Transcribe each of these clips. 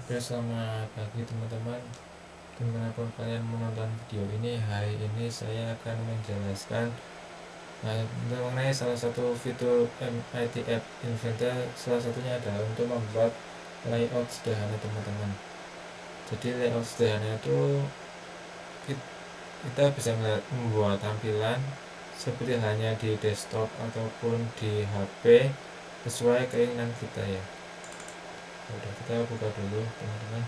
Oke, selamat pagi teman-teman. Dimanapun kalian menonton video ini, hari ini saya akan menjelaskan mengenai salah satu fitur MIT App Inventor. Salah satunya adalah untuk membuat layout sederhana, teman-teman. Jadi layout sederhana itu kita bisa membuat tampilan seperti hanya di desktop ataupun di HP sesuai keinginan kita ya. Udah, kita buka dulu teman-teman.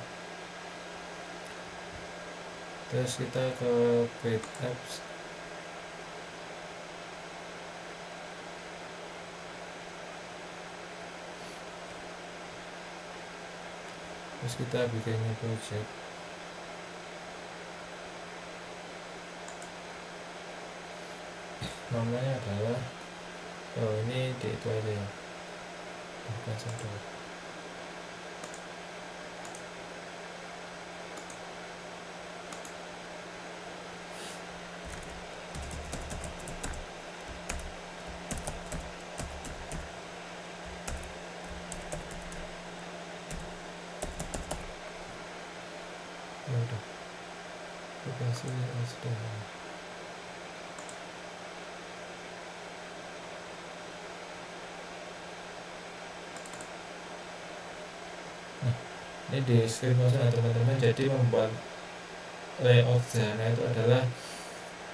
Terus kita ke Create Apps. Terus kita bikin new project. Namanya adalah ini di itu aja ya, bukan satu. Udah, kita kasih sudah. Nah, ini di screenshot teman-teman. Jadi membuat layout sederhana itu adalah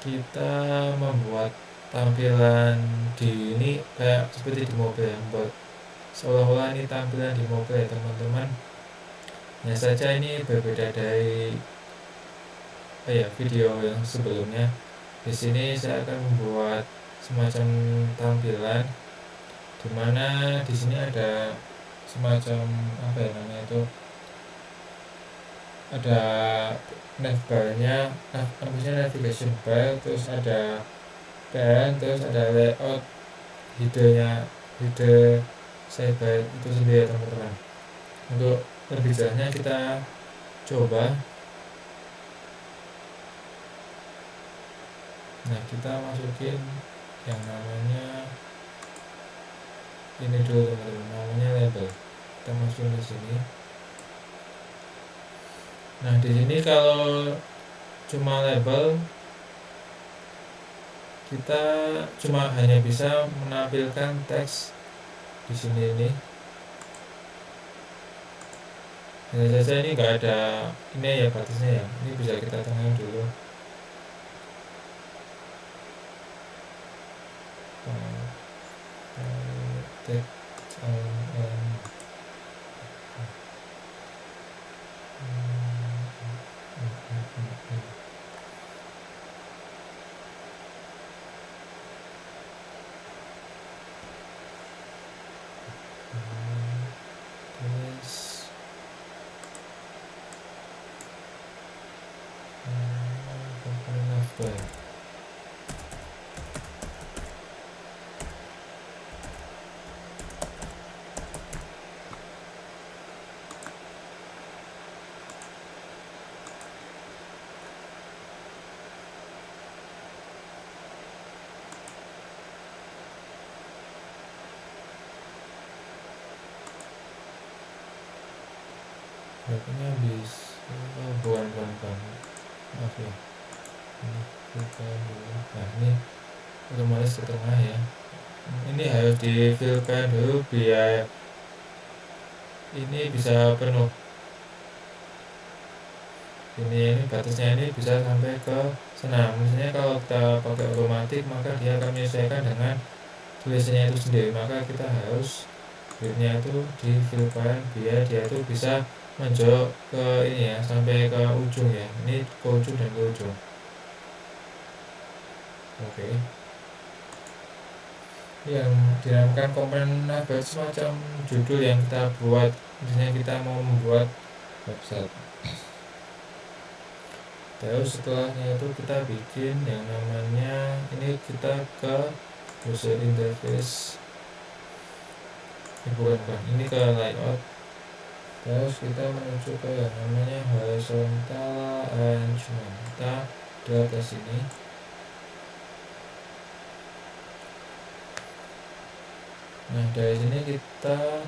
kita membuat tampilan di ini kayak seperti di mobil ya, membuat seolah-olah ini tampilan di mobil ya teman-teman. Hanya saja ini berbeda dari video yang sebelumnya. Di sini saya akan membuat semacam tampilan dimana di sini ada semacam namanya itu, ada navbarnya, navigation bar, terus ada pen, terus ada layout, hide sidebar itu sendiri ya teman-teman. Untuk lebih jelasnya kita coba. Nah, kita masukin yang namanya ini dulu teman-teman, namanya label. Kita masukin di sini. Nah, di sini kalau cuma label, kita cuma hanya bisa menampilkan teks di sini ini. Hanya saja ini nggak ada ini ya batasnya ya. Ini bisa kita tengahkan dulu. Berarti habis bukan maaf ya, ini kita dulu. Nah, ini otomatis ke tengah ya. Ini harus di filter dulu biar ini bisa penuh. Ini batasnya ini bisa sampai ke sana. Misalnya kalau kita pakai otomatis, maka dia akan menyesuaikan dengan tulisannya itu sendiri. Maka kita harus widthnya itu di filter biar dia itu bisa menjauh ke ini ya, sampai ke ujung ya. Ini ke ujung dan ke ujung. Oke. Yang dinamakan komponen navbar semacam judul yang kita buat. Misalnya kita mau membuat website. Terus setelahnya itu kita bikin yang namanya, ini kita ke user interface. Bukan, ini ke layout. Terus kita menuju ke yang namanya horizontal arrangement. Kita drag ke sini. Nah, dari sini kita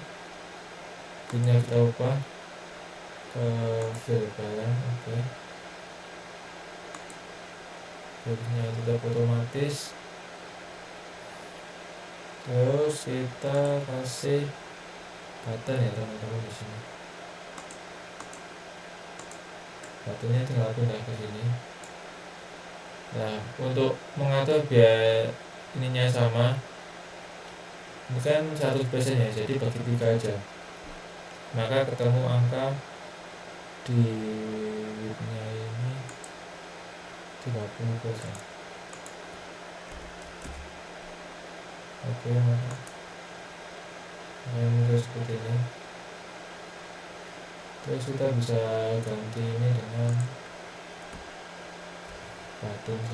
ubah ke fill balance. Oke, filenya tetap otomatis. Terus kita kasih button ya teman-teman di sini. Buttonnya tinggal pindah ke sini. Nah, untuk mengatur biar ininya sama, ini kan 100% ya, jadi bagi 3 aja. Maka ketemu angka di widthnya ini 30%. Oke, maka muncul seperti ini. Terus kita bisa ganti ini dengan button 1.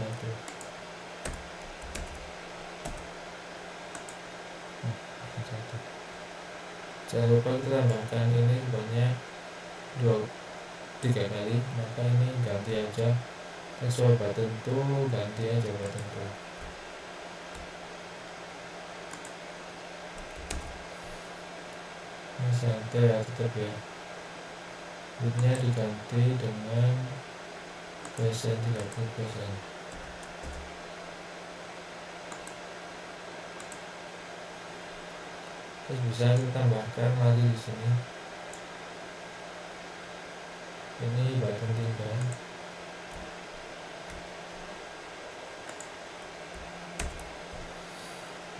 Jangan lupa kita tambahkan ini sebanyak 3 kali, maka ini ganti aja texture button tuh, ganti aja button tuh. Ini santai ya, tetap ya. Widthnya diganti dengan persen 30%. Terus bisa kita tambahkan lagi di sini. Ini button 3.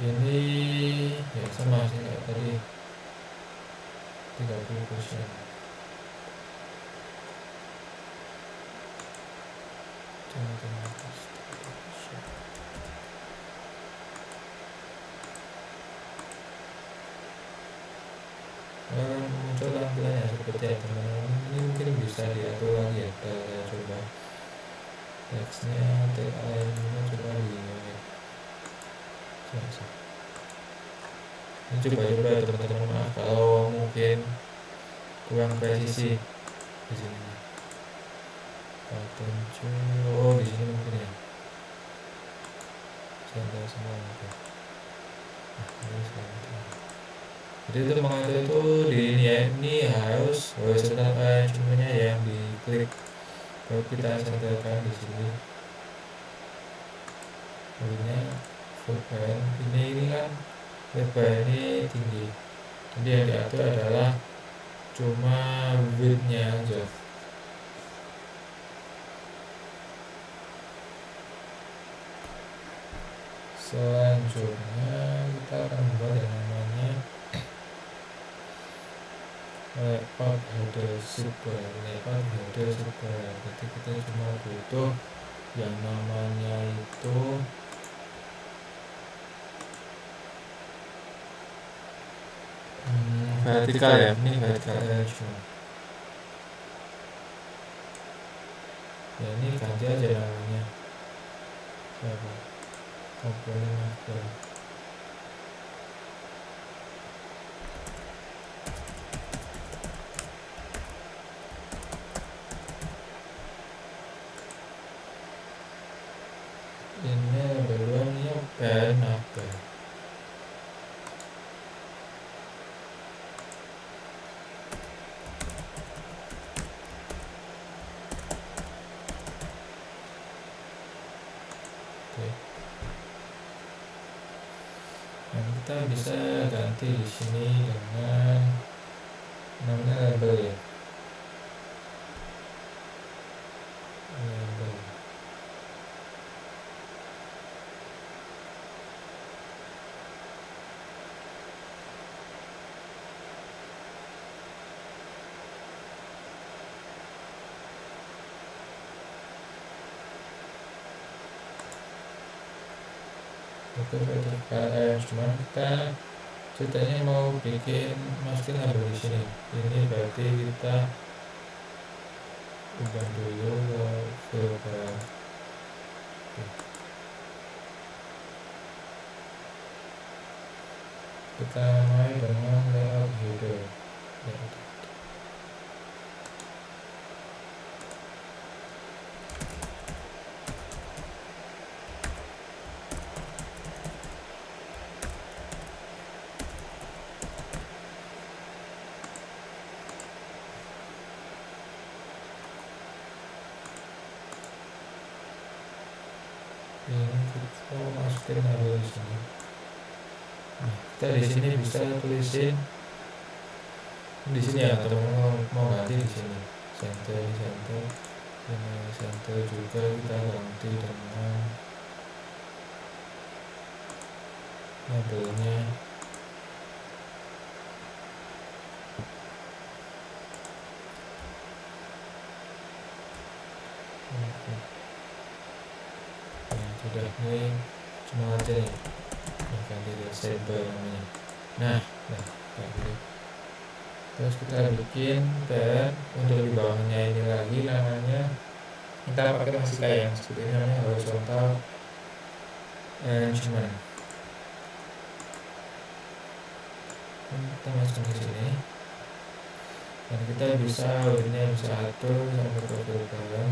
Ini ya sama sih kayak tadi, 30%. Muncul tampilannya seperti apa teman-teman. Ini mungkin bisa diatur lagi ya. Kita coba teksnya, tag alignment coba di ini. Ini coba-coba ya teman-teman, maaf kalau mungkin kurang presisi di sini. Button di sini mungkin ya. Center semua mungkin. Ini sekarang. Jadi itu mengatur itu di ini ya, ini harus horizontal alignment-nya yang diklik. Kalau kita centerkan di sini, ini football ini kan lebar ini tinggi, jadi yang diatur adalah cuma width-nya aja. Selanjutnya kita akan membuat yang namanya layout header super. Jadi kita cuma butuh yang namanya itu vertikal ya, ini vertikal arrangement. Ya ini ganti aja namanya apa, komponen master. Ini beruangnya pen apa? Dan kita bisa ganti di sini dengan namanya label ya. Label. Itu vertikal arrangement. Kita ceritanya mau bikin masukin label di sini. Ini berarti kita ubah dulu ke filter. Kita mulai dengan layout header. ini kita masukin label di sini. Nah, kita di sini bisa tulisin di sini ya teman-teman, mau ganti di sini center ini center juga kita ganti dengan labelnya. Oke. Nah, sudah ini cuma aja nih ganti sidebar namanya. Nah kayak gitu. Terus kita bikin tab untuk di bawahnya ini lagi namanya, kita pakai masih kayak yang seperti ini, namanya horizontal arrangement. Kita masuk ke sini dan kita bisa ini bisa atur sampai ke filter.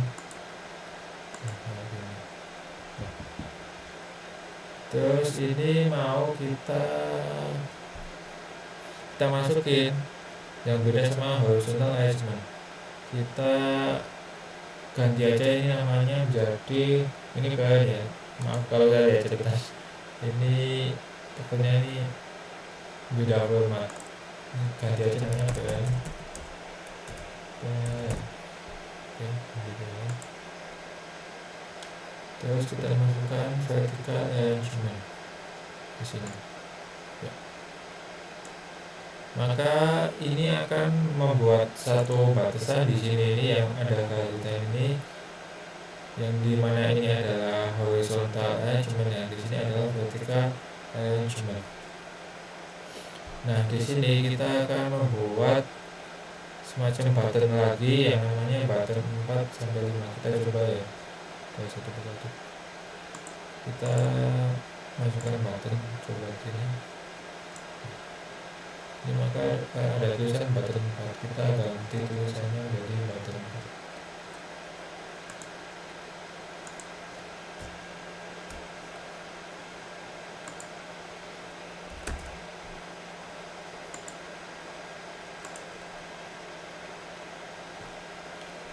Terus ini mau kita masukin yang beda sama horizontal arrangement, kita ganti aja ini namanya jadi ini kan ya, maaf kalau saya lihat cerita ini pokoknya ini beda format, ganti aja namanya kan. Oke, gitu ya. Terus kita masukkan vertical arrangement di sini ya. Maka ini akan membuat satu batasan di sini ini yang ada garis ini, yang dimana ini adalah horizontal arrangement, yang di sini adalah vertical arrangement. Nah, di sini kita akan membuat semacam button lagi yang namanya button 4 sampai 5. Kita coba ya, dari satu persatu. Kita masukkan button, coba sini. Ini maka ada tulisan button 4, kita ganti tulisannya jadi button 4.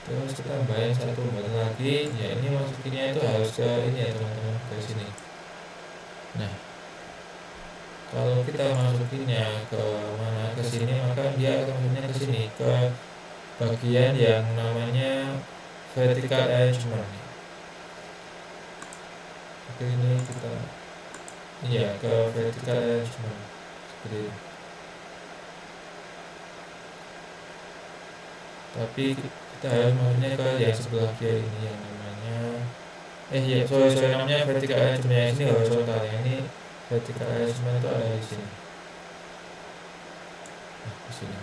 Terus kita tambahin satu button lagi, ya ini masukinnya itu harus ke ini ya teman-teman, ke sini. Nah, kalau kita masukinnya ke mana, ke sini, maka dia akan masuknya ke sini, ke bagian yang namanya vertical arrangement. Oke, ini kita ke vertical arrangement seperti ini. Tapi kita harus masuknya ke yang sebelah kiri ini yang namanya namanya vertical arrangement, yang ini horizontal, yang ini vertical arrangement itu ada di sini. Nah, di sini.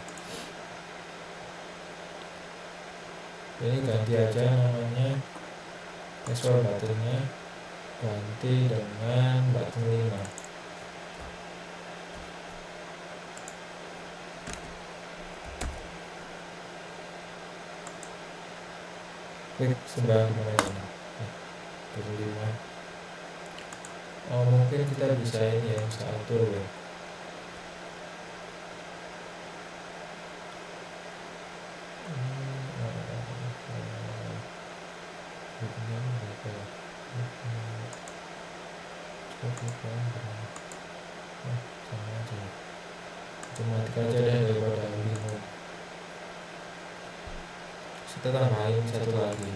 Ini ganti aja namanya, scroll buttonnya ganti dengan button 5. Klik sebelah dimana ini, button 5. Mungkin kita bisa ini ya, bisa atur ya. Otomatis aja deh daripada bingung. Kita tambahin satu lagi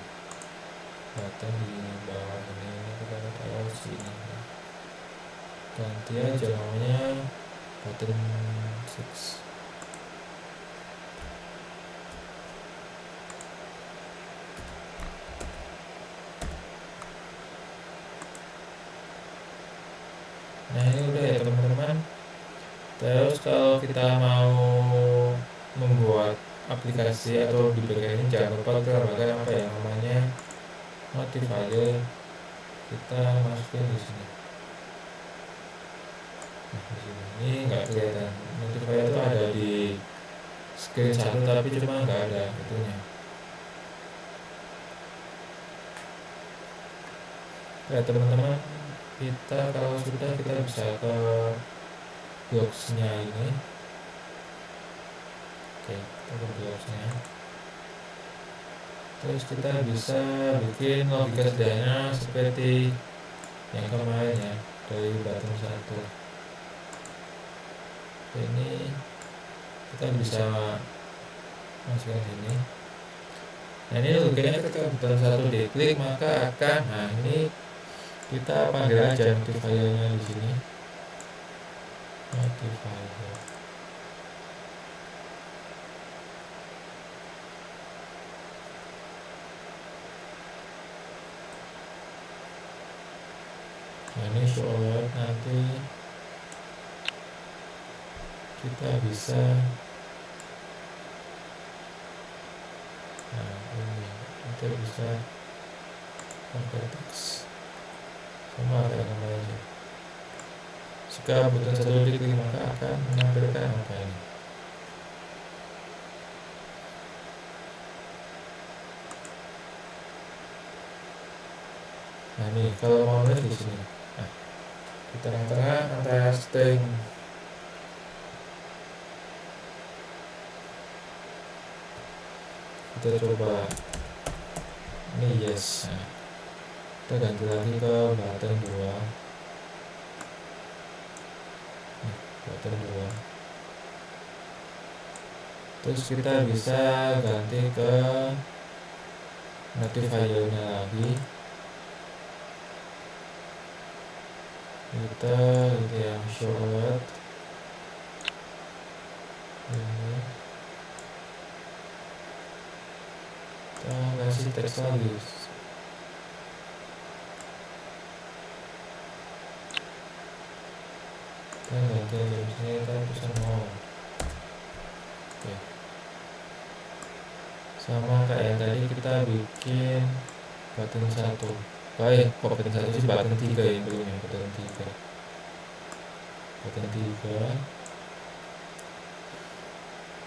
button di bawah ini kita taruh sini, ganti aja namanya button 6. Nah, ini udah ya teman-teman. Terus kalau kita mau membuat aplikasi atau di bagian ini, jangan lupa kita tambahkan apa ya namanya modifier, kita masukin di sini. Nah, di sini ini nggak kelihatan, modifier itu ada di screen 1 tapi cuma nggak ada itunya. Ya teman-teman, kita kalau sudah kita bisa ke blocksnya ini. Oke, kita ke blocksnya. Terus kita bisa bikin logika sederhana seperti yang kemarin ya, dari button 1 ini kita bisa masukkan sini. Nah ini logonya ketika button 1 diklik maka akan, nah ini kita panggil aja notifiernya di sini, notifier. Nah ini show alert, nanti kita bisa, nah ini kita bisa pakai teks sama kayak namanya. Jika button 1 diklik maka akan menampilkan apa ini. Nah ini kalau mau nulis di sini, nah di tengah-tengah antara string kita coba ini yes. Nah, kita ganti lagi ke button 2, button 2. Terus kita bisa ganti ke notifiernya lagi, kita ganti yang show alert ini, kita kasih teks lagi, kita ganti aja misalnya kita tulisan mau. Oke, sama kayak yang tadi kita bikin button 1. Baik, kok button 1 sih, button 3 yang belum ya, button 3. Button 3.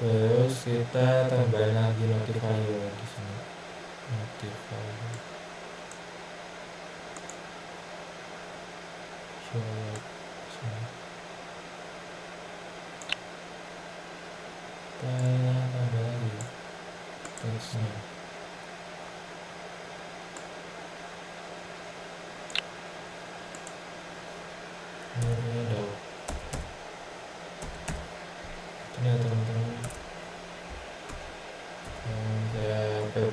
Terus kita tambahin lagi notifier di sini. Notifier. Show sini. Kita tambah lagi teksnya. Ini ada. Ini ya teman-teman.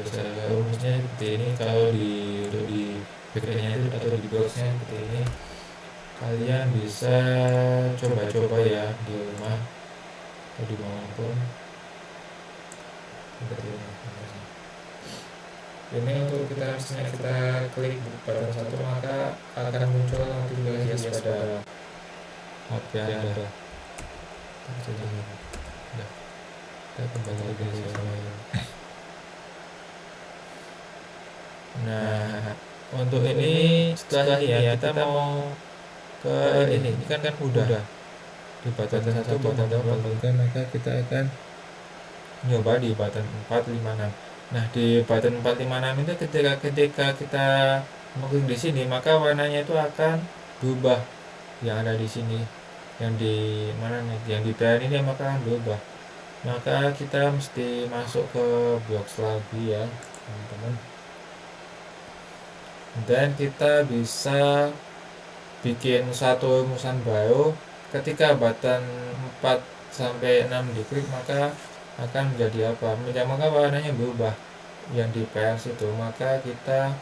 Saya rumusnya seperti ini. Kalau untuk di backendnya itu atau di boxnya seperti ini, kalian bisa coba-coba ya di rumah atau di manapun. Ini untuk kita misalnya kita klik button 1 maka akan muncul notifikasi pada HP Anda. Kita kembali lagi ke sini. Nah, untuk ini setelah ini ya kita mau ke ini kan udah di button 1, button 2, button 3, maka kita akan nyoba di button 4, 5, 6. Nah, di button 4, 5, 6 itu ketika kita mengklik di sini maka warnanya itu akan berubah. Yang ada di sini, yang di mana nih, yang di PN ini maka akan berubah. Maka kita mesti masuk ke box lagi ya, teman-teman. Dan kita bisa bikin satu rumusan baru. Ketika button 4 sampai 6 diklik maka akan menjadi apa? Maka warnanya berubah yang di PS itu. Maka kita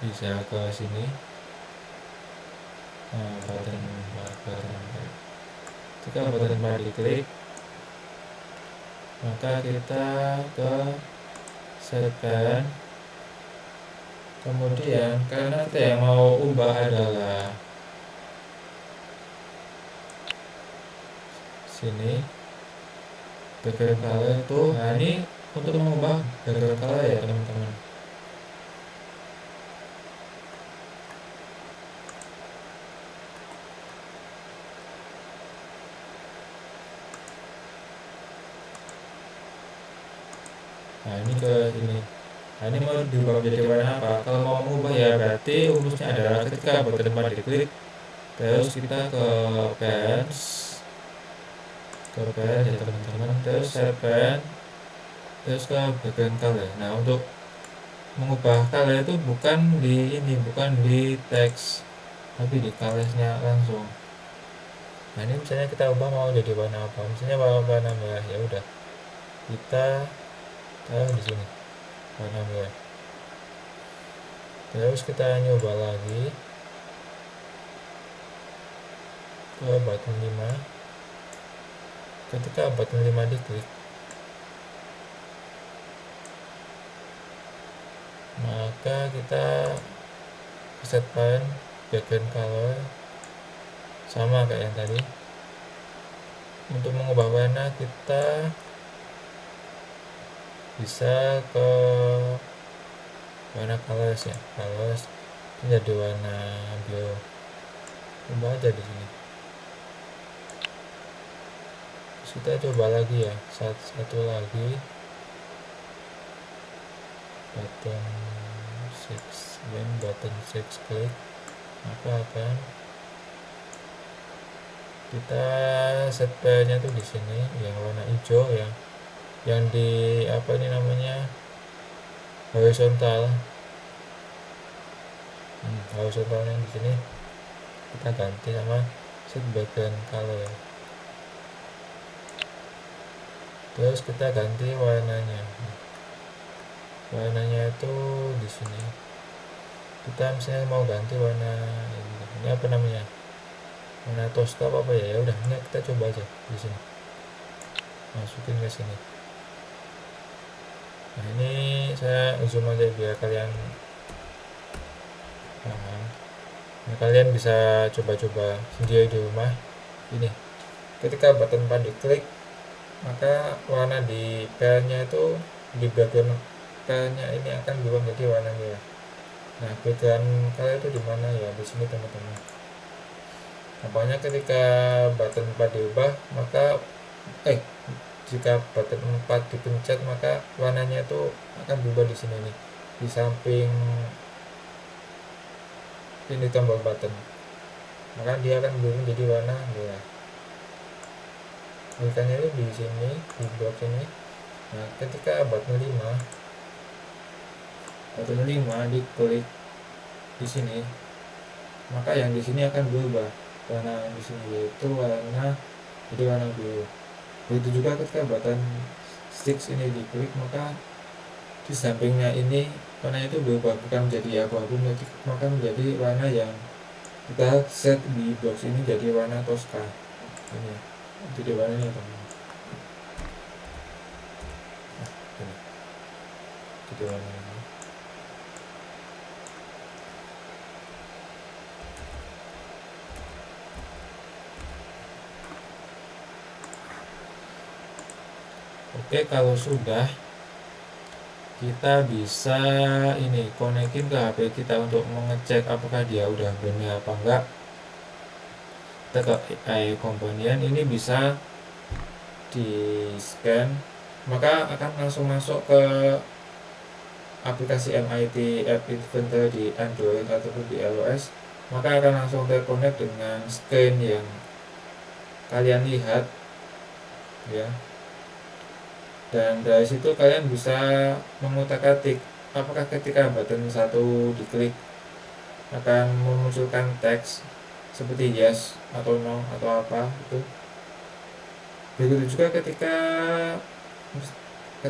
bisa ke sini. Nah, button 4. Ketika button 4 diklik maka kita ke setpan. Kemudian karena kita yang mau ubah adalah sini background color itu. Nah ini untuk mengubah background color ya teman-teman. Nah ini ke sini. Nah ini mau diubah menjadi warna apa? Kalau mau mengubah ya berarti rumusnya adalah ketika button 4 diklik, terus kita ke pens ya teman-teman, terus set pen, terus ke background color. Nah untuk mengubah color itu bukan di teks, tapi di colornya langsung. Nah ini misalnya kita ubah mau jadi warna apa, misalnya warna merah, ya udah kita taruh di sini warna merah. Terus kita nyoba lagi ke button 5. Ketika button 5 diklik, maka kita set background color sama kayak yang tadi. Untuk mengubah warna kita bisa ke warna colors ya, colors jadi warna biru, ubah aja di sini. Terus kita coba lagi ya, satu lagi button 6, dan button 6 klik, maka akan kita set nya tuh di sini yang warna hijau ya, yang di apa ini namanya horizontal. Horizontalnya di sini kita ganti sama set background color. Terus kita ganti warnanya. Warnanya itu di sini. Kita misalnya mau ganti warna ini apa namanya? Warna toska apa ya? Ya udah, ini kita coba aja di sini. Masukin ke sini. Nah, ini saya zoom aja biar kalian paham. Nah, kalian bisa coba-coba sendiri di rumah. Ini. Ketika button 4 diklik, maka warna di nya itu di bagian nya ini akan berubah menjadi warna merah. Nah, background kalian itu di mana ya? Di sini teman-teman. Nampaknya ketika button 4 diubah, maka jika button 4 dipencet, maka warnanya itu akan berubah di sini nih, di samping ini tombol button, maka dia akan berubah menjadi warna merah. Bukannya itu di sini, di blok ini. Nah, ketika button 5 diklik di sini, maka yang di sini akan berubah warna di sini, yaitu warna jadi warna biru. Begitu juga ketika button 6 ini diklik, maka di sampingnya ini warna itu berubah, bukan menjadi abu-abu, maka menjadi warna yang kita set di box ini jadi warna toska. Ini jadi warnanya teman. Nah, ini jadi warna ini. Oke, kalau sudah, kita bisa ini konekin ke HP kita untuk mengecek apakah dia udah benar apa enggak. Kita ke AI Companion, ini bisa di scan, maka akan langsung masuk ke aplikasi MIT App Inventor di Android ataupun di iOS, maka akan langsung terkonek dengan screen yang kalian lihat ya. Dan dari situ kalian bisa mengutak-atik apakah ketika button 1 diklik akan memunculkan teks seperti yes atau no atau apa itu. Begitu juga ketika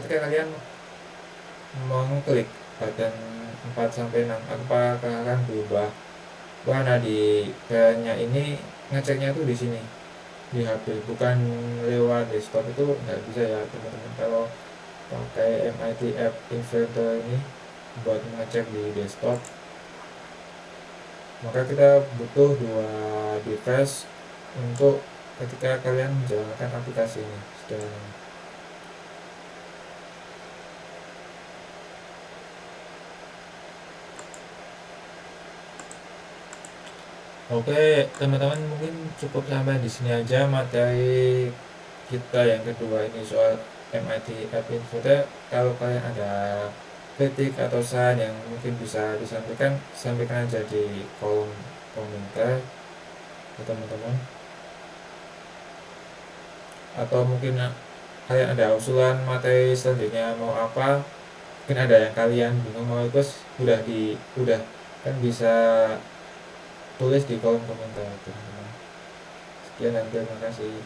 kalian mengklik button 4 sampai 6, apakah akan berubah warna di nya ini. Ngeceknya itu di sini di HP, bukan lewat desktop, itu nggak bisa ya teman-teman. Kalau pakai MIT App Inventor ini buat mengecek di desktop, maka kita butuh 2 device untuk ketika kalian menjalankan aplikasi ini. Oke teman-teman, mungkin cukup sampai di sini aja materi kita yang kedua ini soal MIT App Inventor. Kalau kalian ada kritik atau saran yang mungkin bisa disampaikan, sampaikan aja di kolom komentar ya teman-teman. Atau mungkin kalian ada usulan materi selanjutnya mau apa, mungkin ada yang kalian bingung mau request udah kan bisa tulis di kolom komentar teman-teman. Sekian dan terima kasih.